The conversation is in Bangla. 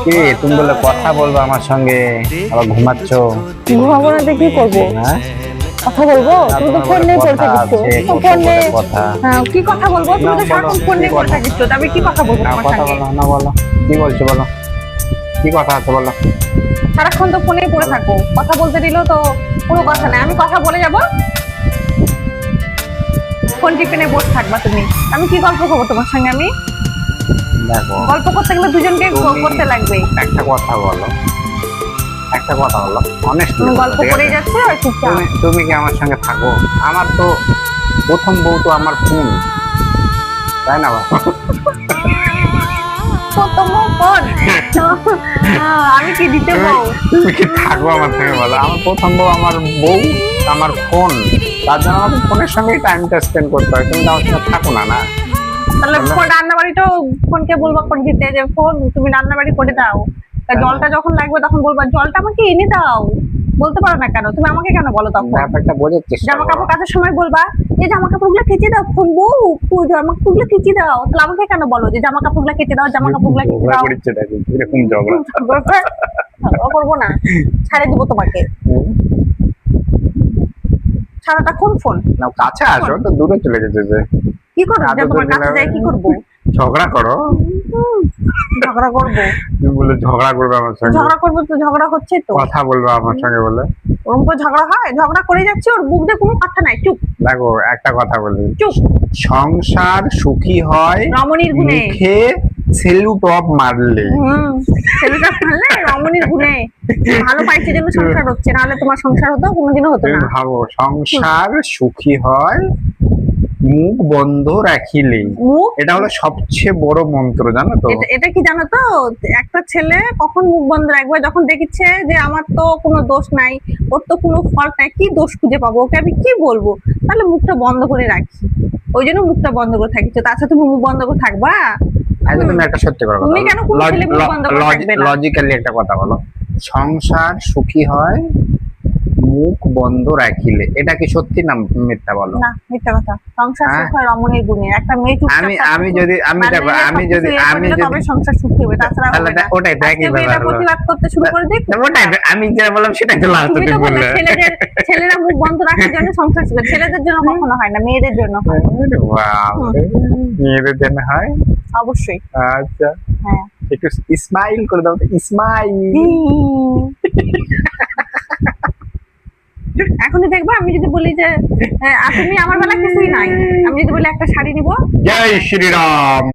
কি তুমি বলে কথা বলবো আমার সঙ্গে, আবার ঘুমাচ্ছ? ঘুমাবো না তো কি করবো? হ্যাঁ কথা বলবো? তুমি তো ফোন নিয়ে পড়ে থাকিস, ফোন নিয়ে কি কথা বলবো? তুমি তো সারাক্ষণ ফোন নিয়ে পড়ে থাকিস, তো আমি কি কথা বলবো তোমার কথা সঙ্গে? বলো না, বলো কি বলছো, বলো কি কথা আছে বলো। সারাক্ষণ তো ফোনেই পড়ে থাকো, কথা বলতে দিলেও তো কোনো কথা নাই। আমি কথা বলে যাবো, ফোন টিপে নিয়ে বসে থাকবা তুমি। আমি কি গল্প করবো তোমার সঙ্গে? আমি দেখো গল্প করতে গেলে দুজনকে করতে লাগবে। একটা কথা বলো, একটা কথা বলো, অনেস্ট। তুমি গল্প করেই যাচ্ছ আর চুপচাপ। তুমি কি আমার সঙ্গে থাকো? আমার তো প্রথম বউ তো আমার ফোন, তাই না বাবা? আমি কি দিতে বউ? তুমি কি থাকবো আমার সঙ্গে বলো? আমার প্রথম বউ আমার বউ, আমার ফোন, তার জন্য আমাকে ফোনের সঙ্গেই টাইমটা স্পেন্ড করতে হয়। তুমি তো আমার সঙ্গে থাকো না। না তাহলে ফোন রান্না বাড়িটাও ফোনকে বলবা করে দিতে, যে ফোন তুমি রান্না বাড়ি করে দাও। তা জলটা যখন লাগবে তখন বলবা জলটা আমাকে এনে দাও। বলতে পারো না কেন? তুমি আমাকে কেন বলো তখন? ব্যাপারটা বোঝার চেষ্টা জামা করো। কাপড় কাচার সময় বলবা যে জামা কাপড়গুলো কেচে দাও, ফোন বউ জামা কাপড়গুলো কেচে দাও। তাহলে আমাকে কেন বলো যে জামা কাপড়গুলো কেচে দাও, জামা কাপড়গুলো কেচে দাও? এরকম ঝগড়া করবো না, ছাড়ে দিব তোমাকে। সারাটা কোন ফোন? না, কাছে আসো তো, দূরে চলে গেছে যে। কি করবো? তোমার কাছে যাই কি করবো? ঝগড়া করো। ঝগড়া করবো? তুমি বলে ঝগড়া করবে আমার সঙ্গে? ঝগড়া করবো তো, ঝগড়া হচ্ছে তো। কথা বলবে আমার সঙ্গে বলে? ওরকম করে ঝগড়া হয়? ঝগড়া করে যাচ্ছে, ওর বুক দিয়ে কোনো কথা নাই। চুপ। দেখো একটা কথা বলি, চুপ। সংসার সুখী হয় রমণীর গুণে। মুখে সেলু টপ মারলে। সেলুটা মারলে রমণীর গুণে। ভালো পাইছে জন্য সংসার হচ্ছে, নাহলে তোমার সংসার হতো কোনোদিনও হতো তুমি না। ভাবো, সংসার সুখী হয় মুখ বন্ধ রাখিলে। মুখ? এটা হলো সবচেয়ে বড় মন্ত্র, জানো তো? এটা কি জানো তো? একটা ছেলে কখন মুখ বন্ধ রাখবে? যখন দেখছে যে আমার তো কোনো দোষ নাই, ওর তো কোনো ফল্ট নাই, কি দোষ খুঁজে পাবো, ওকে আমি কি বলবো? তাহলে মুখটা বন্ধ করে রাখি, ওই জন্য মুখটা বন্ধ করে থাকি। তাছাড়া তুমি মুখ বন্ধ করে থাকবা? আচ্ছা তুমি একটা সত্যি কথা তুমি কেন কোনো ছেলে মুখ বন্ধ করে থাকবে না? লজিক্যালি একটা কথা বলো, সংসার সুখী হয় মুখ বন্ধ রাখিলে, এটা কি সত্যি না মিথ্যা বলো? না, মিথ্যা কথা। সংসার সুখ হয় রমণীর গুণে। একটা মেয়ে চুপচাপ আমি যদি তবে সংসার সুখী হবে, তাছাড়া হবে না। ওটাই দেখি এটা প্রতিবাদ করতে শুরু করে দিক। ওটাই আমি যেটা বললাম সেটাই তো লাস্ট তুমি তুমি তো বললে বললে। ছেলেরা মুখ বন্ধ রাখার জন্য সংসার সুখী। ছেলেদের জন্য কখনো হয় না, মেয়েদের জন্য হয়। মেয়েদের জন্য হয় অবশ্যই। আচ্ছা, হ্যাঁ, একটু স্মাইল করে দাও, স্মাইল। এখনই দেখবা আমি যদি বলি যে তুমি আমার বেলা কিছুই নাই, আমি যদি বলি একটা শাড়ি নিবো। জয় শ্রীরাম।